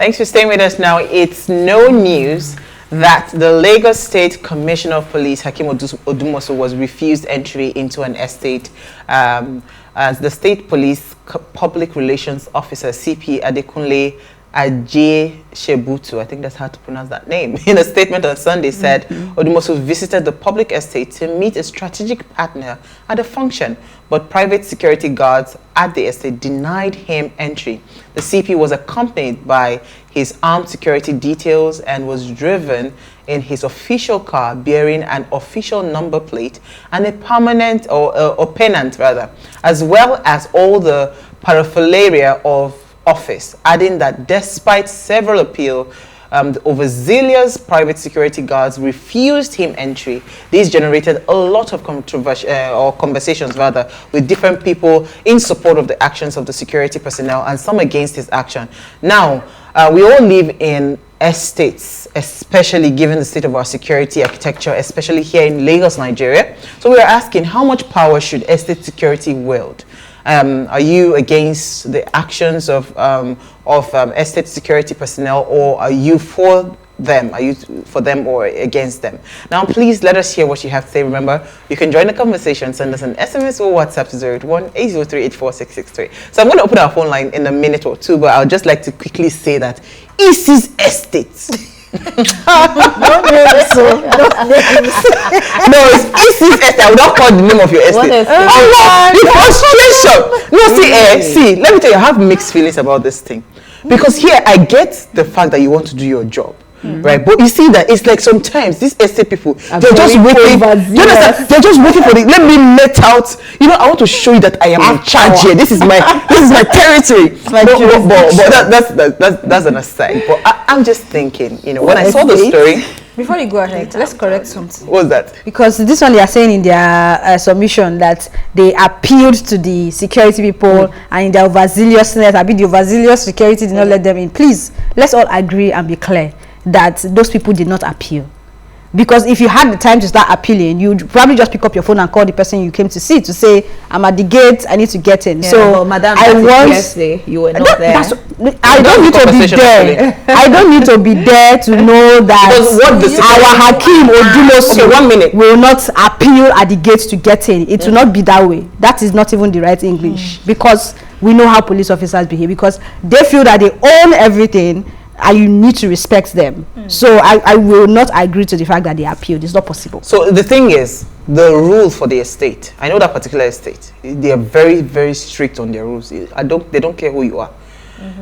Thanks for staying with us now. It's no news that the Lagos State Commissioner of Police, Hakeem Odumosu, was refused entry into an estate as the State Police Public Relations Officer, CP Adekunle Ajay Shebutu, I think that's how to pronounce that name, in a statement on Sunday said Odumosu visited the public estate to meet a strategic partner at a function, but private security guards at the estate denied him entry. The CP was accompanied by his armed security details and was driven in his official car bearing an official number plate and a permanent or pennant rather, as well as all the paraphernalia of office, adding that despite several appeals, the overzealous private security guards refused him entry. These generated a lot of controversy or conversations rather with different people in support of the actions of the security personnel and some against his action. Now, we all live in estates, especially given the state of our security architecture, especially here in Lagos, Nigeria. So we are asking, how much power should estate security wield? Are you against the actions of estate security personnel, or are you for them? Are you for them or against them? Now, please let us hear what you have to say. Remember, you can join the conversation. Send us an SMS or WhatsApp to 081-803-84663. So I'm going to open our phone line in a minute or two, but I would just like to quickly say that Isis Estates. Don't name it so. No, it's Isis Estate. I will not call the name of your estate. The frustration. No, see, let me tell you, I have mixed feelings about this thing. Because here, I get the fact that you want to do your job. Right, but you see that it's like sometimes these estate people, they're just waiting. You understand? They're just waiting for the. Let me let out. You know, I want to show you that I am in charge here. This is my territory. But that's an aside. But I'm just thinking, you know, when I saw the story. Before you go ahead, let's correct something. What's that? Because this one they are saying in their submission that they appealed to the security people and in their overzealousness, the overzealous security did not let them in. Please, let's all agree and be clear that those people did not appeal. Because if you had the time to start appealing, you'd probably just pick up your phone and call the person you came to see to say, I'm at the gate, I need to get in. Yeah, so, well, Madam, yesterday you were not there. I don't need to be there. I don't need to be there to know that our Hakeem Odumosu will not appeal at the gate to get in. It will not be that way. That is not even the right English. Because we know how police officers behave. Because they feel that they own everything, and you need to respect them. So I will not agree to the fact that they appealed. It's not possible. So the thing is, the rule for the estate, I know that particular estate, they are very, very strict on their rules. They don't care who you are.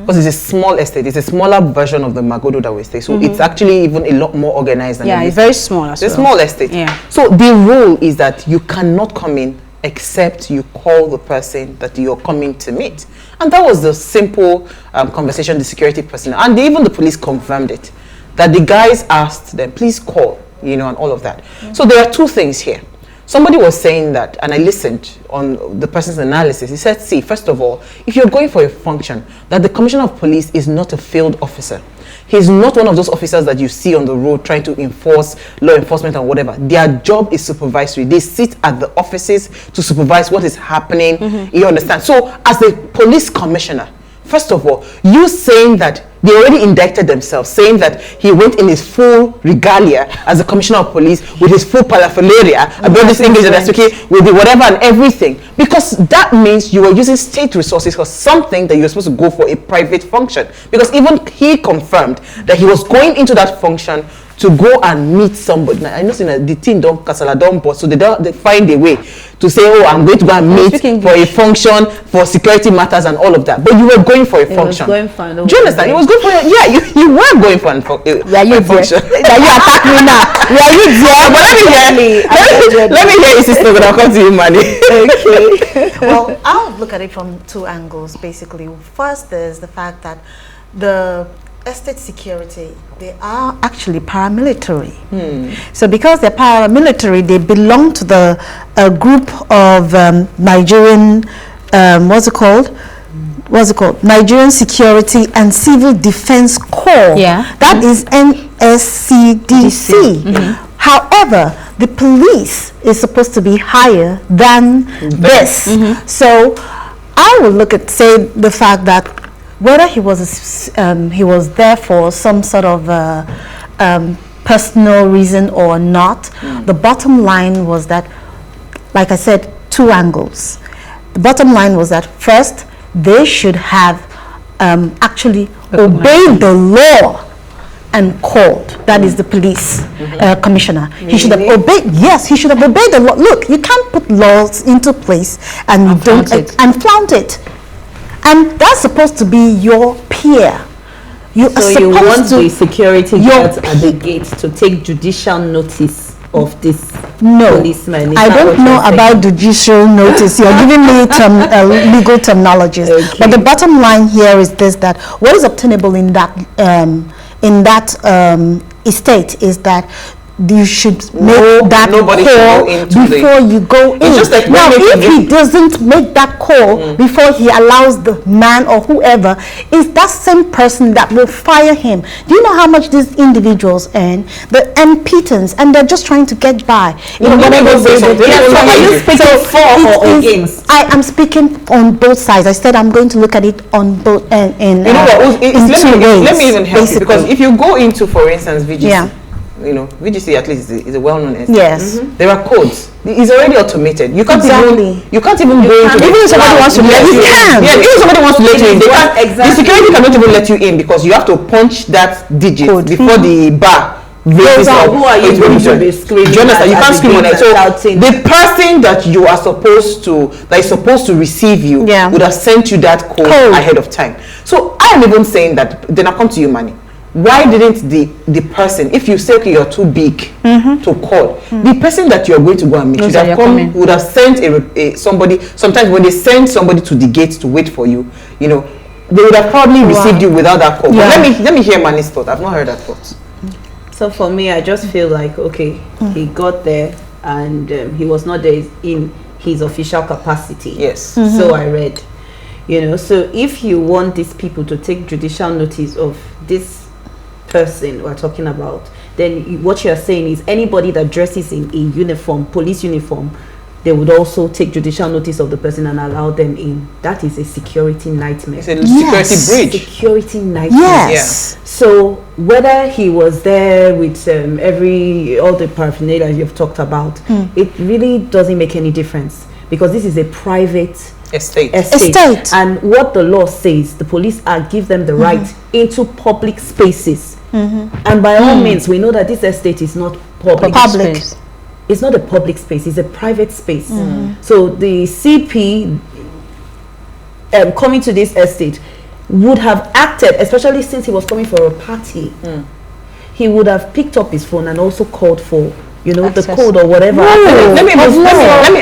Because it's a small estate. It's a smaller version of the Magodo that we stay. So it's actually even a lot more organized than it's very small as well. It's a small estate. Yeah. So the rule is that you cannot come in except you call the person that you're coming to meet. And that was the simple conversation the security personnel, and even the police confirmed it, that the guys asked them, please call, you know, and all of that. So there are two things here. Somebody was saying that, and I listened on the person's analysis. He said, see, first of all, if you're going for a function, that the commissioner of police is not a field officer. He's not one of those officers that you see on the road trying to enforce law enforcement and whatever. Their job is supervisory. They sit at the offices to supervise what is happening. You understand? So as the police commissioner, first of all, you saying that they already indicted themselves, saying that he went in his full regalia as a commissioner of police with his full paraphernalia, about this English and that's okay, with the whatever and everything. Because that means you were using state resources for something that you were supposed to go for a private function. Because even he confirmed that he was going into that function to go and meet somebody. Now, I know the team don't casala don't, but so they find a way to say, oh, I'm going to go and meet for a function for security matters and all of that. But you were going for a function. Do you understand? It was good for you. Yeah, you were going for a function. You attack me now. Were you there? But let me hear your sister, but I'll come to you, Manny. Okay. Well, I'll look at it from two angles, basically. First, there's the fact that the estate security, they are actually paramilitary. So because they're paramilitary, they belong to the group of Nigerian, Nigerian Security and Civil Defense Corps. Yeah. That is NSCDC. However, the police is supposed to be higher than this. So I would look at, say, the fact that whether he was there for some sort of personal reason or not, the bottom line was that, like I said, two angles. The bottom line was that first, they should have actually obeyed the law and called. That is the police commissioner. He should have obeyed. Yes, he should have obeyed the law. Look, you can't put laws into place and you don't flaunt it. And that's supposed to be your peer. You want the security guards at the gate to take judicial notice of this policeman? I don't know about judicial notice. You're giving me legal terminologies. Okay. But the bottom line here is this: that what is obtainable in that estate is that you should make that call before you go in. Just like now, if he doesn't make that call before he allows the man or whoever, is that same person that will fire him. Do you know how much these individuals earn? They earn pittance, and they're just trying to get by. So are you speaking for or against? I am speaking on both sides. I said I'm going to look at it on both let me even help you, because if you go into, for instance, VGC, VGC at least is a well-known estate. Yes. There are codes. It's already automated. You can't even go into even if somebody wants to let you in. Yeah, even somebody wants to let you in. The security cannot even let you in because you have to punch that digit before the bar. Who are you going to be screaming? You understand? You can't scream on it. So the person that is supposed to receive you would have sent you that code ahead of time. So I am even saying that. Then I come to you, Manny. Why didn't the person, if you say, okay, you're too big to call, the person that you're going to go and meet would have sent somebody. Sometimes when they send somebody to the gate to wait for you, they would have probably received you without that call. But let me hear Manny's thought. I've not heard that thought. So for me, I just feel like, okay, he got there and he was not there in his official capacity. Yes. So I read, so if you want these people to take judicial notice of this person we're talking about, then what you're saying is anybody that dresses in a uniform, police uniform, they would also take judicial notice of the person and allow them in. That is a security nightmare. It's a security breach. Security nightmare. Yes. Yeah. So whether he was there with all the paraphernalia you've talked about, it really doesn't make any difference because this is a private estate. And what the law says, the police give them the right into public spaces. And by all means, we know that this estate is not public space. It's not a public space, it's a private space. So the CP coming to this estate would have acted, especially since he was coming for a party. He would have picked up his phone and also called for the code or whatever. Let me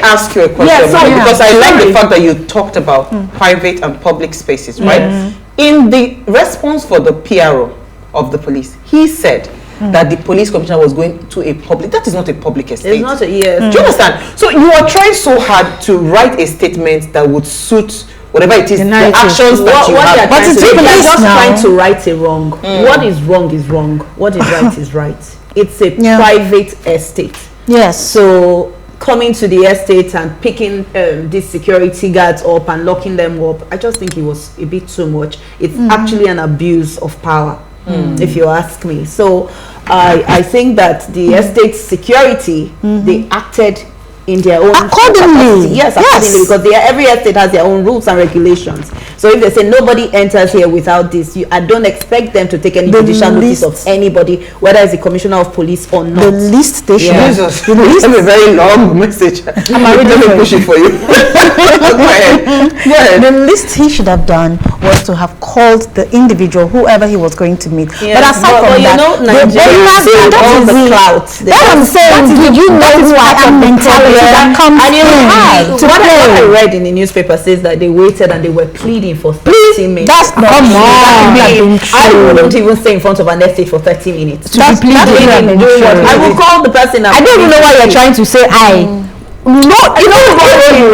ask you a question, because I like the fact that you talked about private and public spaces, right? In the response for the PRO of the police, he said that the police commissioner was going to a public. That is not a public estate. It's not a yes. Do you understand? So you are trying so hard to write a statement that would suit whatever it is, the actions that you have. But it's just trying to right a wrong. What is wrong is wrong. What is right is right. It's a private estate. Yes. So coming to the estate and picking these security guards up and locking them up, I just think it was a bit too much. It's actually an abuse of power, if you ask me. So I think that the estate security, they acted in their own accordingly. Yes, accordingly, because every estate has their own rules and regulations. So if they say nobody enters here without this, I don't expect them to take any judicial notice of anybody, whether it's the commissioner of police or not. The list they should. Jesus, the list is a very long message. I'm already pushing for you. Go ahead. The least he should have done was to have called the individual, whoever he was going to meet. Yeah. But aside from that, Nigerians all the clout. That I'm saying, did you know who I am mentality that comes what I read in the newspaper says that they waited and they were pleading for 30 minutes. That's not I wouldn't even stay in front of an estate for 30 minutes. I will call the person. I don't even know why you're trying to say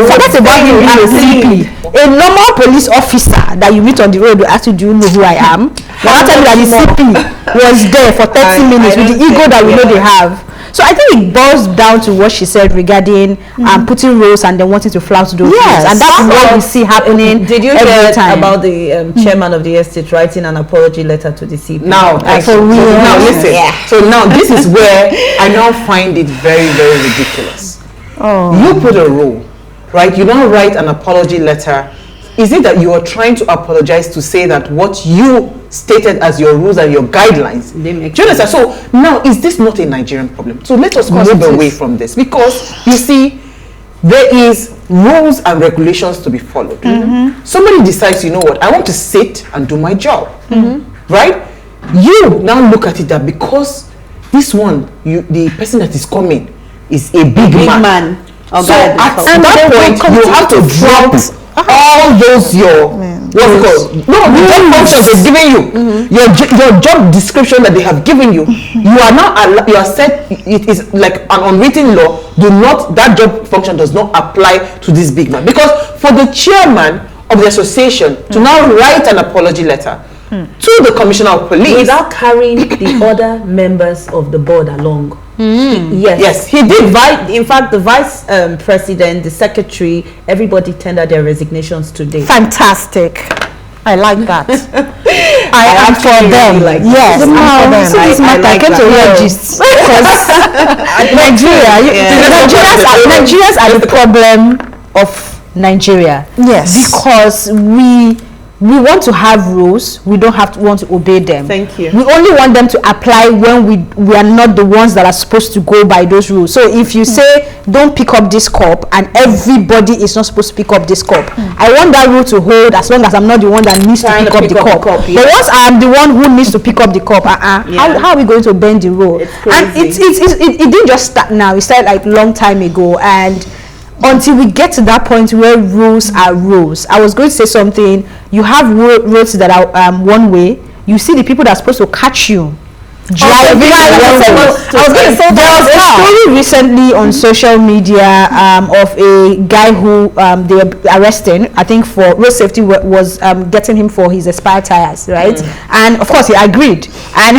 forget about you being a CP. A normal police officer that you meet on the road will ask you, do you know who I am? Now tell me that the CP was there for 30 minutes with the ego that we know they have. So I think it boils down to what she said regarding putting rules and then wanting to flout those rules, and that's what we see happening. Did you hear about the chairman of the estate writing an apology letter to the CP? Now, for real. Now listen. So now this is where I now find it very, very ridiculous. You put a rule, right? You now write an apology letter. Is it that you are trying to apologize to say that what you stated as your rules and your guidelines? Do you understand? So now, is this not a Nigerian problem? So let us move away from this, because you see, there is rules and regulations to be followed. Somebody decides, you know what, I want to sit and do my job, right? You now look at it that because this one, the person that is coming is a big man. So at that point, you have to drop all those your functions they've given you, your job description that they have given you. You are now you are said it is like an unwritten law. That job function does not apply to this big man, because for the chairman of the association to now write an apology letter to the commissioner of police without carrying the other members of the board along. Yes, he did. In fact, the vice president, the secretary, everybody tendered their resignations today. Fantastic. I like that. I am for them. Like yes, I came to hear gist. Nigerians are the problem of Nigeria. Yes, because we want to have rules, we don't want to obey them. Thank you. We only want them to apply when we are not the ones that are supposed to go by those rules. So if you say don't pick up this cup and everybody is not supposed to pick up this cup, I want that rule to hold as long as I'm not the one that needs to pick up the cup. But once I am the one who needs to pick up the cup, how are we going to bend the rule? And it didn't just start now, it started like long time ago, and until we get to that point where rules are rules. I was going to say something. You have roads that are one way. You see the people that are supposed to catch you driving. I was going to say there was a story recently on social media of a guy who they were arresting, I think for road safety, was getting him for his expired tires, right? And of course he agreed, and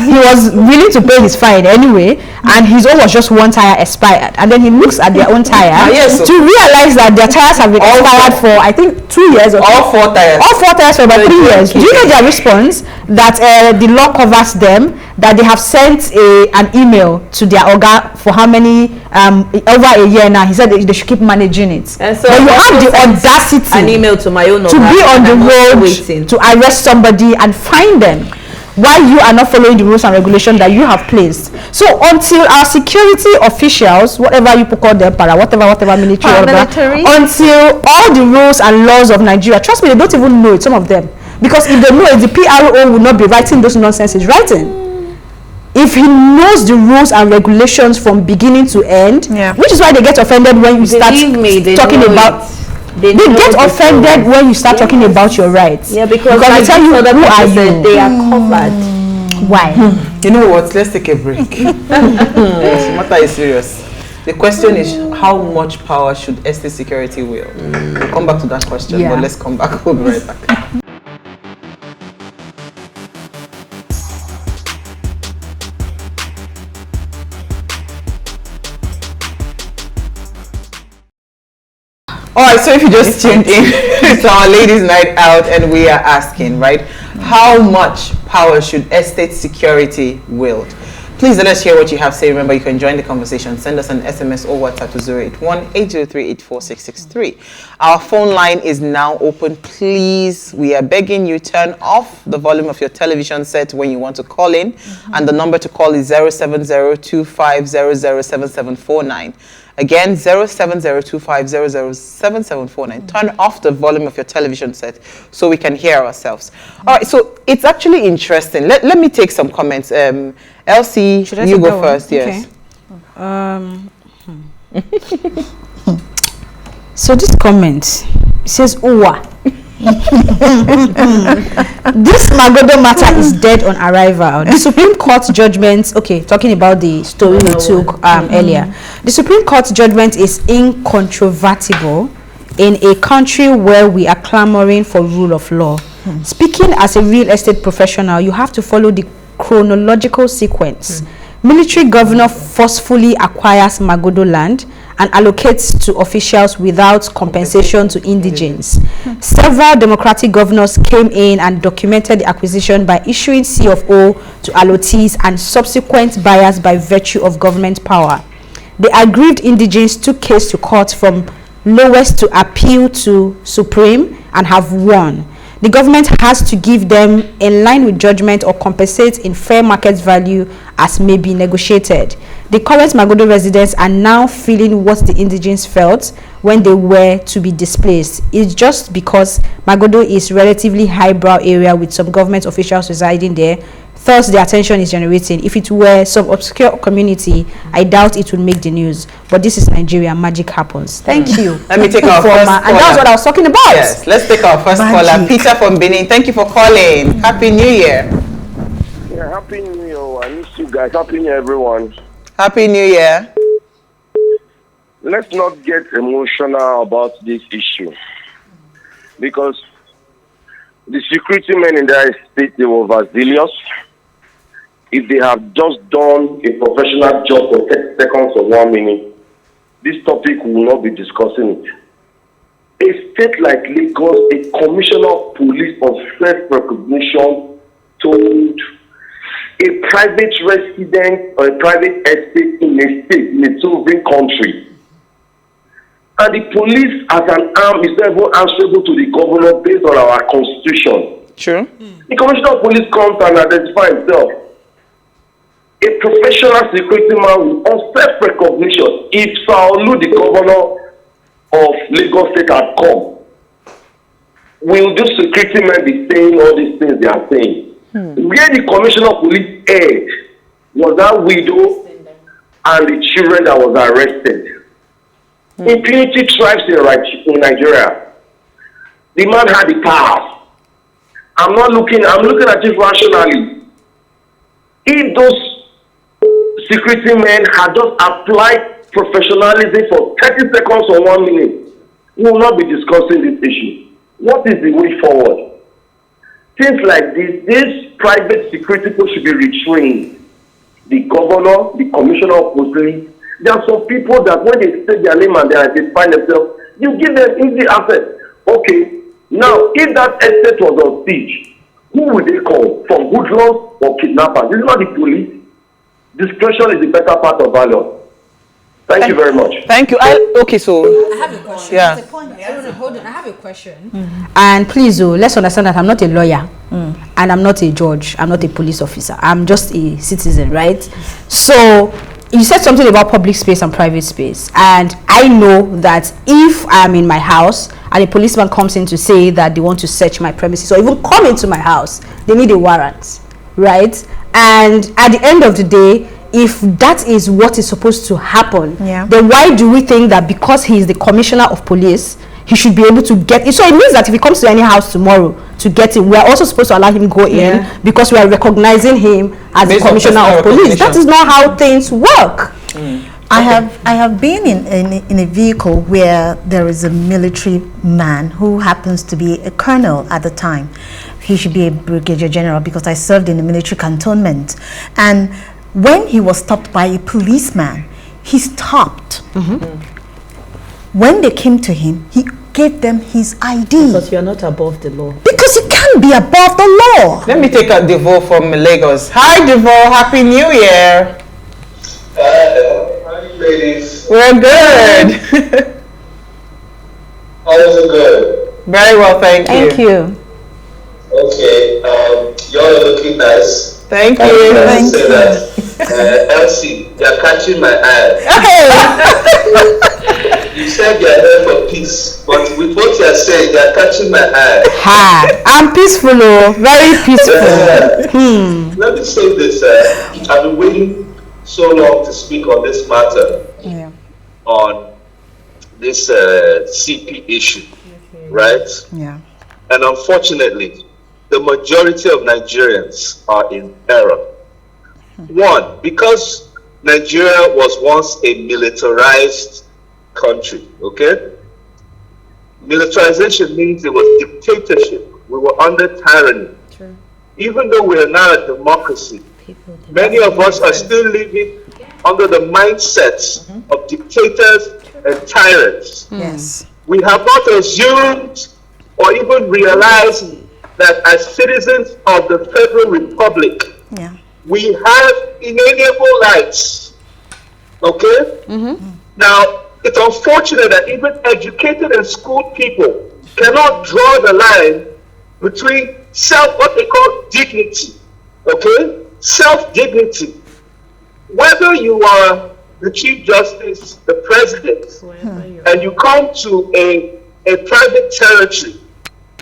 he was willing to pay his fine anyway, and his own was just one tire expired, and then he looks at their own tire to realize that their tires have been expired for I think 2 years or all four tires for about 3 years. Do you know their response? That the law covers them, that they have sent an email to their organ for how many over a year now. He said they should keep managing it. And so you have the audacity an email to my own to be on the road to arrest somebody and find them while you are not following the rules and regulations that you have placed. So until our security officials, whatever you call them, whatever military, until all the rules and laws of Nigeria, trust me, they don't even know it, some of them. Because if they know it, the PRO would not be writing those nonsense he's writing. If he knows the rules and regulations from beginning to end, which is why they get offended when you start talking about. They get offended when you start talking about your rights. Yeah, because they tell you who are you. They are covered. Why? You know what? Let's take a break. This matter is serious. The question is, how much power should estate security wield? We'll come back to that question, but let's come back. We'll be right back. All right, so if you just tuned in, it's our ladies' night out, and we are asking, right, how much power should estate security wield? Please let us hear what you have to say. Remember, you can join the conversation. Send us an SMS or WhatsApp to 081-803-84663. Our phone line is now open. Please, we are begging you, turn off the volume of your television set when you want to call in. And the number to call is 070-2500-7749. Again, 070-2500-7749. Turn off the volume of your television set so we can hear ourselves. All right, so it's actually interesting. Let me take some comments. Elsie, you go first. Yes. So this comment says, "Owa, this Magodo matter is dead on arrival. The Supreme Court judgment." Okay, talking about the story we took earlier. The Supreme Court judgment is incontrovertible in a country where we are clamoring for rule of law. Speaking as a real estate professional, you have to follow the chronological sequence. Military governor forcefully acquires Magodo land and allocates to officials without compensation to indigents. Several democratic governors came in and documented the acquisition by issuing C of O to allottees and subsequent buyers by virtue of government power. The aggrieved indigents took case to court from lowest to appeal to Supreme and have won. The government has to give them in line with judgment or compensate in fair market value as may be negotiated. The current Magodo residents are now feeling what the indigents felt when they were to be displaced. It's just because Magodo is relatively highbrow area with some government officials residing there. Thus, the attention is generating. If it were some obscure community, I doubt it would make the news. But this is Nigeria. Magic happens. Thank you. Let me take our first caller. And that's what I was talking about. Yes, let's take our first caller. Peter from Benin. Thank you for calling. Happy New Year. Yeah, Happy New Year. I miss you guys. Happy New Year, everyone. Happy New Year. Let's not get emotional about this issue. Because the security men in their state, they were overzealous. If they have just done a professional job for 30 seconds or 1 minute, this topic will not be discussing it. A state like Lagos, a commissioner of police of self-recognition told a private resident or a private estate in a sovereign country. And the police as an arm is not even answerable to the governor based on our constitution. True. The commissioner of police comes and identifies himself. A professional security man on self-recognition. If Saulu, the governor of Lagos State, had come, will these security men be saying all these things they are saying? Where the commissioner of police aired was that widow and the children that was arrested. Impunity thrives in Nigeria. The man had the power. I'm looking at it rationally. If those security men had just applied professionalism for 30 seconds or 1 minute, we will not be discussing this issue. What is the way forward? Things like this private security people should be retrained. The governor, the commissioner of police, there are some people that when they say their name and they identify themselves, you give them easy access. Okay, now if that estate was on siege, who would they call? From hoodlums or kidnappers? This is not the police. Discretion is the better part of valor. Thank you very much. Thank you. Okay, so I have a question. Yeah. Hold on. I have a question. And please, let's understand that I'm not a lawyer and I'm not a judge. I'm not a police officer. I'm just a citizen, right? So you said something about public space and private space, and I know that if I'm in my house and a policeman comes in to say that they want to search my premises or even come into my house, they need a warrant, right? And at the end of the day, if that is what is supposed to happen, then why do we think that because he is the commissioner of police, he should be able to get it? So it means that if he comes to any house tomorrow to get in, we are also supposed to allow him go in because we are recognizing him as the commissioner of police. That is not how things work. I have been in a vehicle where there is a military man who happens to be a colonel at the time. He should be a brigadier general because I served in the military cantonment. And when he was stopped by a policeman, he stopped. When they came to him, he gave them his ID. Because you are not above the law. Because you can't be above the law. let me take a Devo from Lagos. Hi, Devo. Happy New Year. Hi, ladies. We're good. How is it good? Very well, thank you. Thank you. Okay, y'all are looking nice. Thank I you. would like to say that, Elsie, you're catching my eye. You said you're there for peace, but with what you're saying, you're catching my eye. I'm peaceful, very peaceful. Let me say this, I've been waiting so long to speak on this matter, on this CP issue, right? Yeah. And unfortunately, the majority of Nigerians are in error. One, because Nigeria was once a militarized country, okay? Militarization means it was dictatorship. We were under tyranny. True. Even though we are now a democracy, Many of us are still living under the mindsets of dictators and tyrants. Yes. We have not assumed or even realized that as citizens of the Federal Republic, we have inalienable rights. Okay? Now, it's unfortunate that even educated and schooled people cannot draw the line between what they call dignity. Okay? Self-dignity. Whether you are the Chief Justice, the President, and you come to a private territory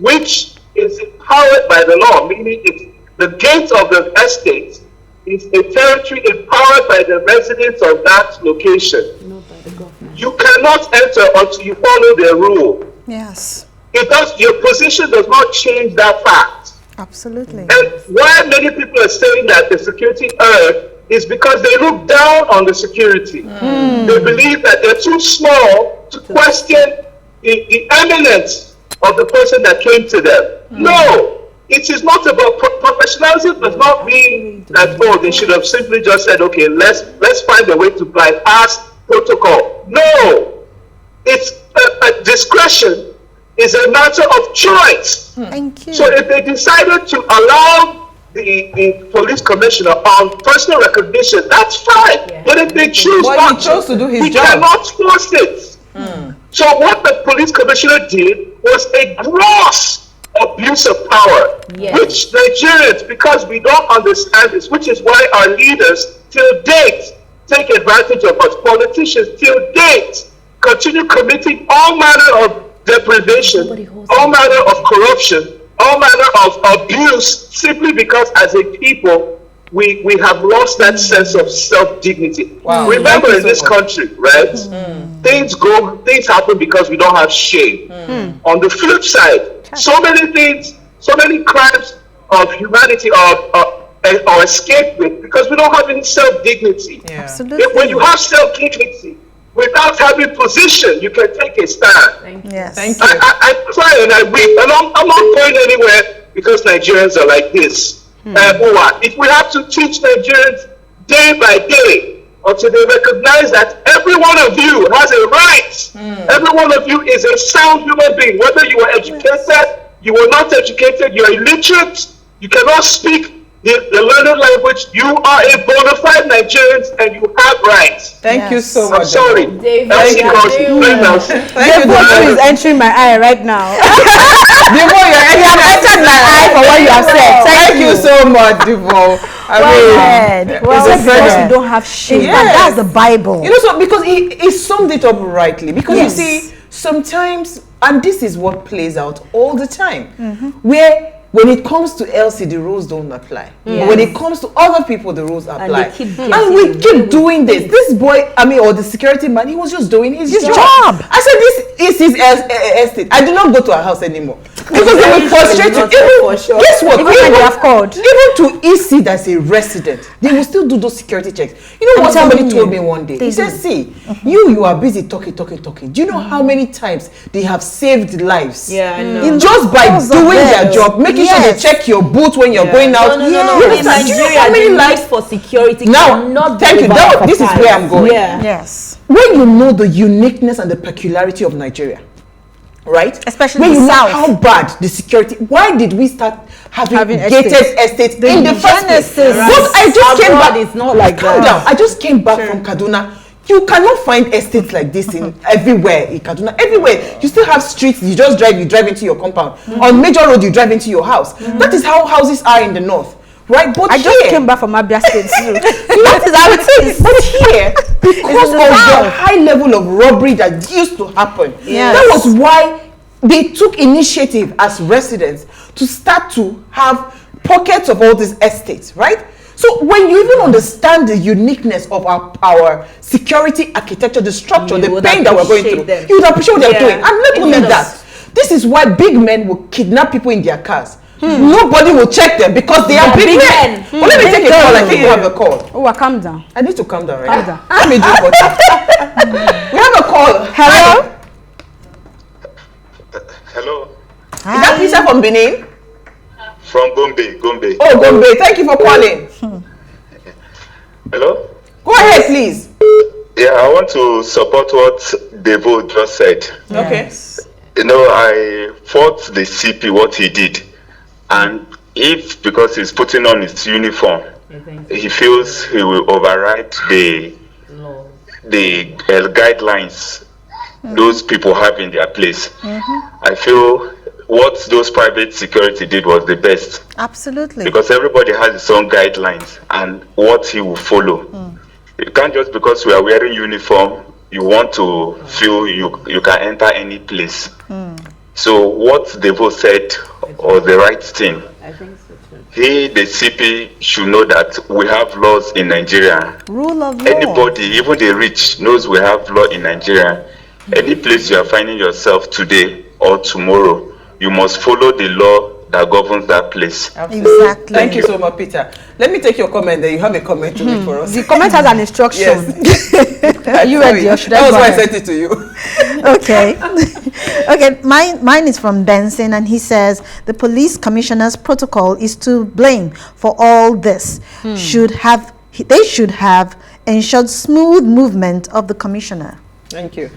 which is empowered by the law, meaning the gate of the estate is a territory empowered by the residents of that location. You cannot enter until you follow their rule. Yes. Your position does not change that fact. Absolutely. And why many people are saying that the security erred is because they look down on the security. They believe that they're too small to question the eminence of the person that came to them. No, it is not about professionalism. Does not mean that they should have simply just said, okay, let's find a way to bypass protocol. No, it's a discretion is a matter of choice. Thank you. So if they decided to allow the police commissioner on personal recognition, that's fine. But if they choose not to do his we job, cannot force it. So what the police commissioner did was a gross abuse of power, which Nigerians, because we don't understand this, which is why our leaders till date take advantage of us, politicians till date continue committing all manner of deprivation, all manner of corruption, all manner of abuse, simply because as a people we have lost that sense of self-dignity. Remember, in this country, right, things happen because we don't have shame. On the flip side, so many things, so many crimes of humanity are escaped with because we don't have any self-dignity. Absolutely. When you have self-dignity, without having position, you can take a stand. Yes. Thank you. I cry and I weep, and I'm not going anywhere because Nigerians are like this. If we have to teach Nigerians day by day until they recognize that every one of you has a right, every one of you is a sound human being, whether you are educated, you are not educated, you are illiterate, you cannot speak the learned language, you are a bona fide Nigerian and you have rights. Thank you so much. I'm sorry. David, Thank you. The photo is entering my eye right now. Devo, you have entered my eye for what you have said. Thank you so much, Devo. Because we don't have shame. That's the Bible. You know, so because he summed it up rightly. Because you see, sometimes, and this is what plays out all the time, where when it comes to LC, the rules don't apply. But when it comes to other people, the ruls apply. And we keep doing this. This boy, or the security man, he was just doing his job. I said, this is his estate. I do not go to a house anymore. Because they will frustrate you. Guess what? Even to EC that's a resident, they will still do those security checks. You know what somebody told me one day? He said, see, you are busy talking. Do you know how many times they have saved lives? Yeah, I know. Just by doing their job, making sure they check your boot when you're going out. No. In Nigeria, the lives for security now, thank you. This is where I'm going. Yes. When you know the uniqueness and the peculiarity of Nigeria, right? Especially when the you South. know how bad the security. Why did we start having gated estates in the first place? But I just came back. It's not like calm down. I just came back from Kaduna. You cannot find estates like this in everywhere in Kaduna. Everywhere you still have streets. You just drive. You drive into your compound. On major road, you drive into your house. That is how houses are in the north. Right, but I just came back from Abia State too. That is how it is. But here, because of the high level of robbery that used to happen, that was why they took initiative as residents to start to have pockets of all these estates, right? So when you even understand the uniqueness of our security architecture, the structure, the pain that we're going through, you would appreciate what they're doing. And not only that, this is why big men will kidnap people in their cars. Nobody will check them because they are big men. Well, let me take a call. I think you have a call. Oh, calm down. I need to calm down, right? Calm down. Let me drink water. We have a call. Hello? Hello. Is that Peter from Benin? From Gombe. Oh, Gombe. Thank you for calling. Hello? Go ahead, please. Yeah, I want to support what Devo just said. Okay. You know, I fought the CP what he did, and if because he's putting on his uniform, he feels he will override the guidelines those people have in their place. I feel what those private security did was the best. Absolutely. Because everybody has its own guidelines and what he will follow. You can't just because we are wearing uniform, you want to feel you can enter any place. So what Devo said was the right thing. I think so too. He, the CP, should know that we have laws in Nigeria. Rule of law. Anybody, even the rich, knows we have law in Nigeria. Any place you are finding yourself today or tomorrow, you must follow the law that governs that place. Absolutely. Exactly. Thank you so much, Peter. Let me take your comment there. You have a comment to read for us. The comment has an instruction. Yes. Are you ready? Or should I That was go why I ahead? sent it to you. Okay. Okay, mine is from Benson, and he says the police commissioner's protocol is to blame for all this. They should have ensured smooth movement of the commissioner. Thank you.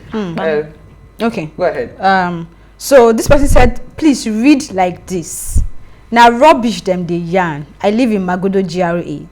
Okay. Go ahead. So this person said, please read like this. Now rubbish them, they yarn. I live in Magodo GRA.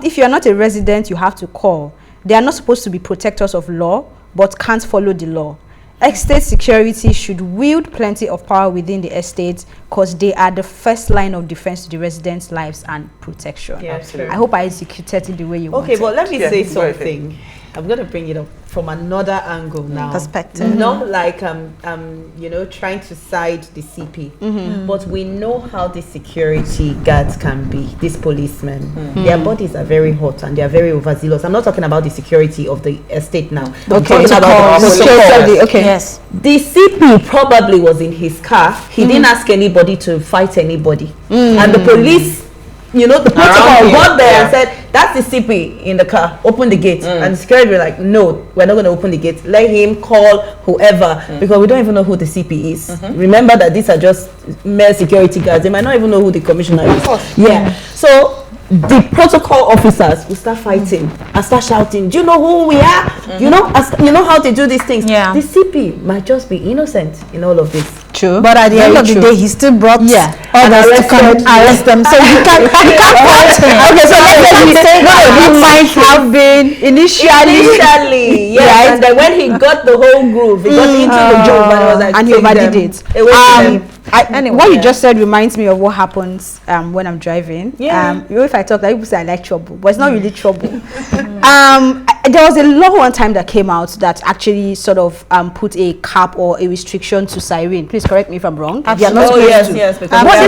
If you are not a resident, you have to call. They are not supposed to be protectors of law, but can't follow the law. Estate security should wield plenty of power within the estate because they are the first line of defense to the residents' lives and protection. Yeah, Absolutely. I hope I executed it the way you wanted. Okay, but let me Yeah, say go ahead. something. I'm going to bring it up from another angle now. Perspective. Not like trying to side the CP, but we know how the security guards can be. These policemen, their bodies are very hot and they are very overzealous. I'm not talking about the security of the estate now. I'm talking about the protocol. Okay. Yes. The CP probably was in his car. He didn't ask anybody to fight anybody, and the police. The protocol got there and said, that's the CP in the car, open the gate. And the security were like, no, we're not going to open the gate. Let him call whoever, because we don't even know who the CP is. Remember that these are just mere security guards. They might not even know who the commissioner is. Yeah. So the protocol officers will start fighting and start shouting, do you know who we are? You know how they do these things. Yeah. The CP might just be innocent in all of this. True. But at the end of the day, he still brought others to come and arrest them. So you can't fault him. Okay, so let's say he might have been initially yes, right? and then when he got the whole groove, he got into the job and it was like, and he take overdid them it. away from them. What you just said reminds me of what happens when I'm driving. Yeah. If I talk, like people say I like trouble, but it's not really trouble. There was a law one time that came out that actually sort of put a cap or a restriction to siren. Please correct me if I'm wrong. They are not supposed to. Yes, because But they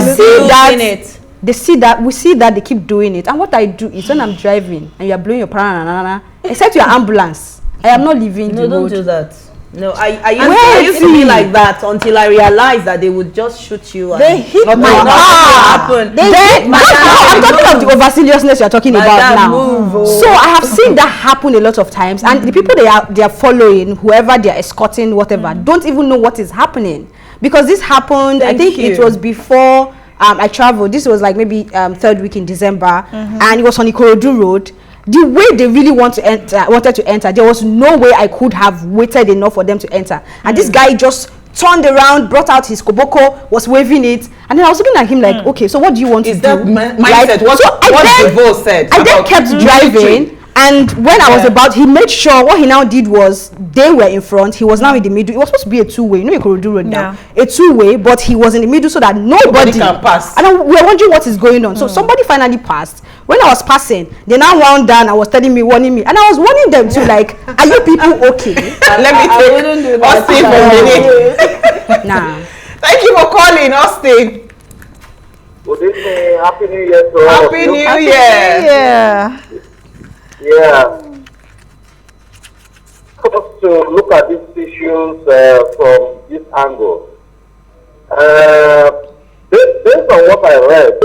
they see that it. we see that they keep doing it. And what I do is when I'm driving and you are blowing your parana, except your ambulance, I am not leaving the No, don't road. do that. No, I used to be like that until I realized that they would just shoot you. And They hit nothing my will car. happen. I'm talking of the overzealousness you're talking about now. Move, So I have seen that happen a lot of times, and the people they are following, whoever they are escorting, whatever, don't even know what is happening, because this happened. I think it was before I traveled. This was like maybe third week in December, and it was on Ikorodu Road. The way they really wanted to enter, there was no way I could have waited enough for them to enter. And this guy just turned around, brought out his koboko, was waving it, and then I was looking at him like, okay, so what do you want to do? Is that mindset? What Devo said? I then kept driving, and when I was about, he made sure what he now did was they were in front, he was now in the middle. It was supposed to be a two-way, you Ikorodu Road now, a two-way, but he was in the middle so that nobody can pass. And we were wondering what is going on. So somebody finally passed. When I was passing, they now wound down and was telling me, warning me, and I was warning them too, like, are you people okay? Let me take Austin for a minute. Nah. Thank you for calling, Austin. Good evening. Happy New Year to all of Happy you. New Year. Yeah. Yeah. Just to look at these issues from this angle. Based on what I read,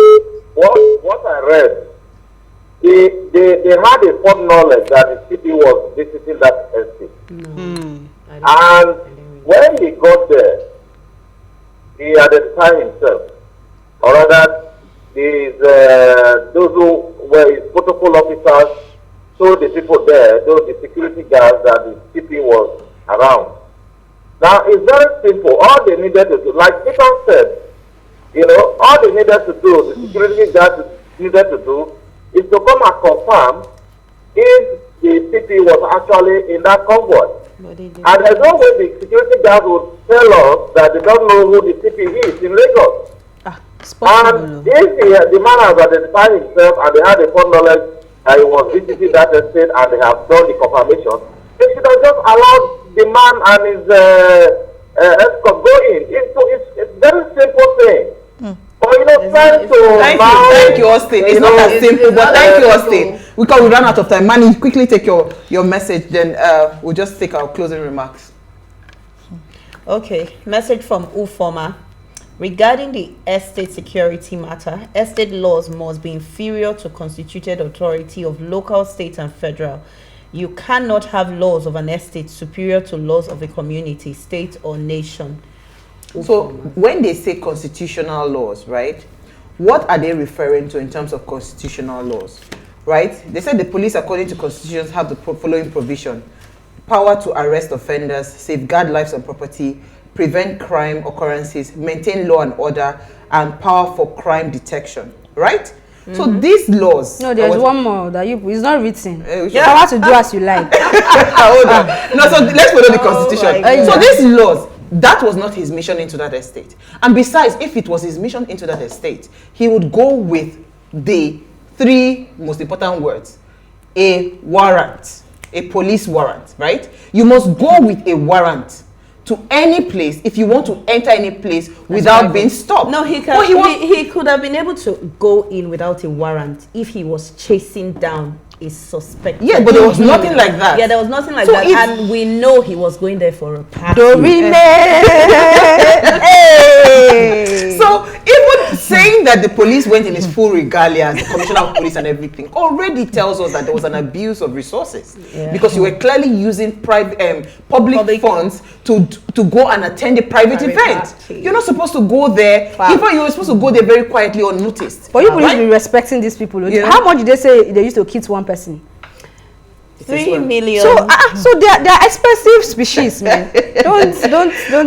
they had a foreknowledge that the CP was visiting that estate. And when he got there, he identified himself. Or rather, those who were his protocol officers told the people there, those the security guards, that the CP was around. Now, it's very simple. All they needed to do, like Ethan said, all they needed to do, the security guards needed to do, is to come and confirm if the CP was actually in that convoy. And there's no way the security guards would tell us that they don't know who the CP is in Lagos. And if the man has identified himself and they had a full knowledge that he was visiting that estate and they have done the confirmation, they should have just allowed the man and his escort go in. It's a very simple thing. But thank you, Austin. It's not as simple, but thank you, Austin. Because we ran out of time. Manny, quickly take your message, then we'll just take our closing remarks. Okay, message from Ufoma. Regarding the estate security matter, estate laws must be inferior to constituted authority of local, state, and federal. You cannot have laws of an estate superior to laws of a community, state, or nation. So when they say constitutional laws, right, what are they referring to in terms of constitutional laws, right? They said the police, according to constitutions, have the following provision: power to arrest offenders, safeguard lives and property, prevent crime occurrences, maintain law and order, and power for crime detection, right? So these laws... No, there's one more that it's not written. Power to do as you like. Hold on. No, so let's follow the constitution. So these laws, that was not his mission into that estate. And besides, if it was his mission into that estate, he would go with the 3 most important words: a warrant, a police warrant, right? You must go with a warrant to any place if you want to enter any place without being stopped. No, he could have been able to go in without a warrant if he was chasing down a suspect. Yeah, but there was nothing like that. Yeah, there was nothing like that, and we know he was going there for a party. So even saying that the police went in his full regalia as the commissioner of police and everything already tells us that there was an abuse of resources, because you were clearly using public funds to go and attend a private event. Party. You're not supposed to go there. In fact, you were supposed to go there very quietly, unnoticed. But you police be respecting these people. Yeah. How much did they say they used to kill one person? 3 million. So they're expensive species, man. Don't.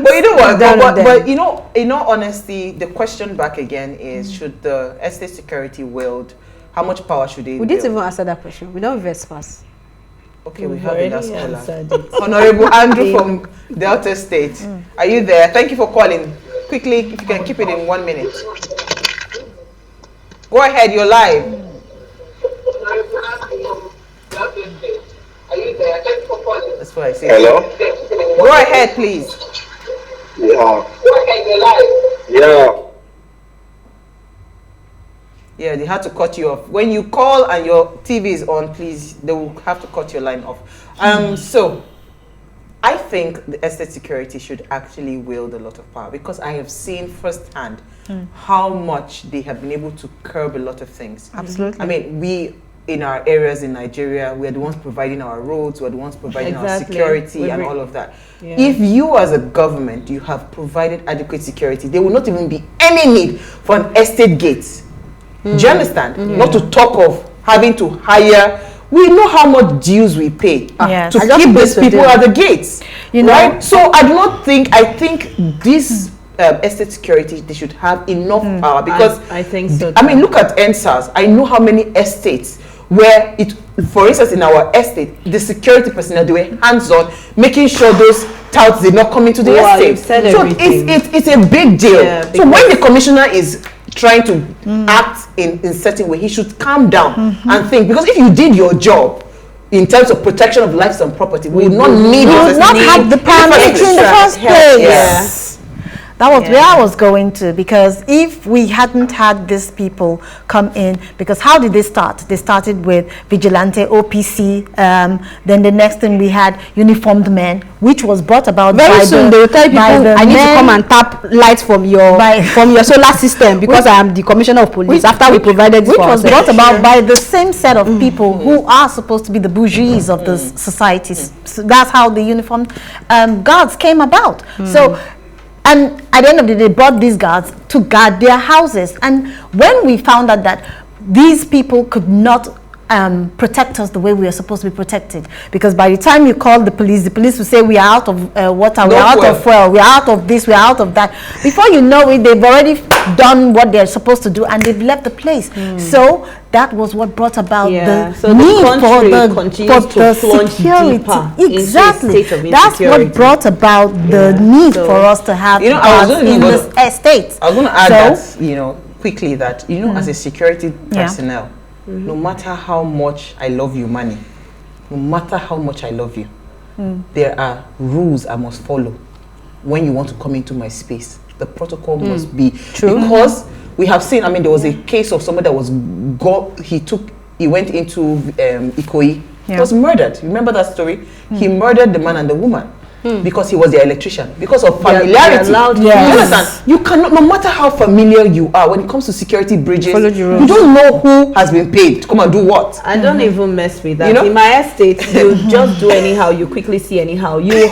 But you know what? But in all honesty, the question back again is: should the estate security wield? How much power should they? We didn't even answer that question. We don't pass. Okay, we have a last caller. Honorable Andrew from Delta State. Are you there? Thank you for calling. Quickly, if you can keep it in 1 minute. Go ahead. You're live. That's what I say. Hello? Go ahead, please. Yeah, they had to cut you off. When you call and your TV is on, please, they will have to cut your line off. So, I think the estate security should actually wield a lot of power, because I have seen firsthand how much they have been able to curb a lot of things. Absolutely. I mean, we, in our areas in Nigeria, we're the ones providing our roads, we're the ones providing our security and all of that. Yeah. If you as a government, you have provided adequate security, there will not even be any need for an estate gate. Do you understand? Not to talk of having to hire. We know how much dues we pay to keep these people at the gates. You know? Right? So I do not think, I think this estate security, they should have enough power, because I think so too. I mean, look at NSAS. I know how many estates where it, for instance, in our estate, the security personnel, they were hands-on, making sure those touts did not come into the estate. So it's a big deal. Yeah, so when the commissioner is trying to act in certain way, he should calm down and think, because if you did your job in terms of protection of lives and property, we would not need have the paramilitary in the first place. Yes. That was where I was going to, because if we hadn't had these people come in, because how did they start? They started with vigilante, OPC, then the next thing we had uniformed men, which was brought about very soon. They will tell people, I need to come and tap lights from your solar system, because I am the commissioner of police, after we provided which was brought about by the same set of people who are supposed to be the bourgeois of the societies. So that's how the uniformed guards came about. So, and at the end of the day, they brought these guards to guard their houses. And when we found out that these people could not protect us the way we are supposed to be protected. Because by the time you call the police will say we are out of water, we are out of fuel, we are out of this, we are out of that. Before you know it, they've already done what they're supposed to do and they've left the place. So that was what brought about the need for the security. Exactly. That's what brought about the need for us to have in the estates. I was going to add that, quickly that, as a security personnel, no matter how much I love you, Manny, no matter how much I love you, there are rules I must follow when you want to come into my space. The protocol must be true, because we have seen, there was a case of somebody that was he went into Ikoyi. He was murdered. Remember that story? He murdered the man and the woman. Because he was their electrician, because of familiarity. You understand? You cannot, no matter how familiar you are, when it comes to security bridges, you don't know who has been paid to come and do what. I don't even mess with that. In my estate, you just do anyhow. You quickly see anyhow. You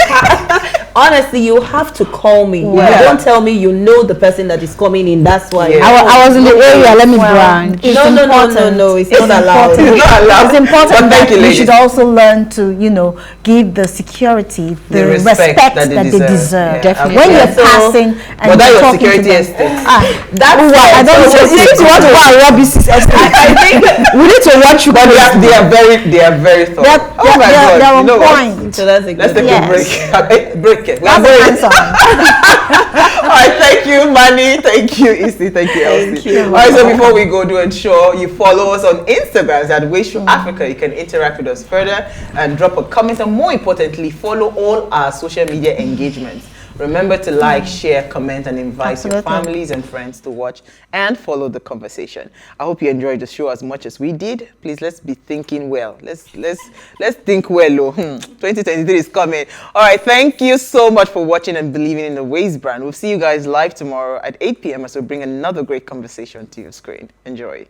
honestly, you have to call me. You don't tell me you know the person that is coming in. That's why. I was in the area. Let me branch. No. It's not allowed. It's not allowed. It's important that you should also learn to, give the security the respect that they deserve. Definitely. When you're passing and you're talking security to estate. That's why I don't know. You need to want to go and rob this estate. I think we need to watch you. But they are very thorough. They're on point. So that's a good. Let's take a break. Break it. That's the answer. All right, thank you, Manny. Thank you, Isi. Thank you, Elsie. Thank you. All right, so before we go, do ensure you follow us on Instagram at PlusTvAfrica. You can interact with us further and drop a comment, and more importantly, follow all our social media engagements. Remember to like, share, comment, and invite your families and friends to watch and follow the conversation. I hope you enjoyed the show as much as we did. Please, let's be thinking well. Let's think well. 2023 is coming. All right, thank you so much for watching and believing in the Waze brand. We'll see you guys live tomorrow at 8 p.m. as we bring another great conversation to your screen. Enjoy.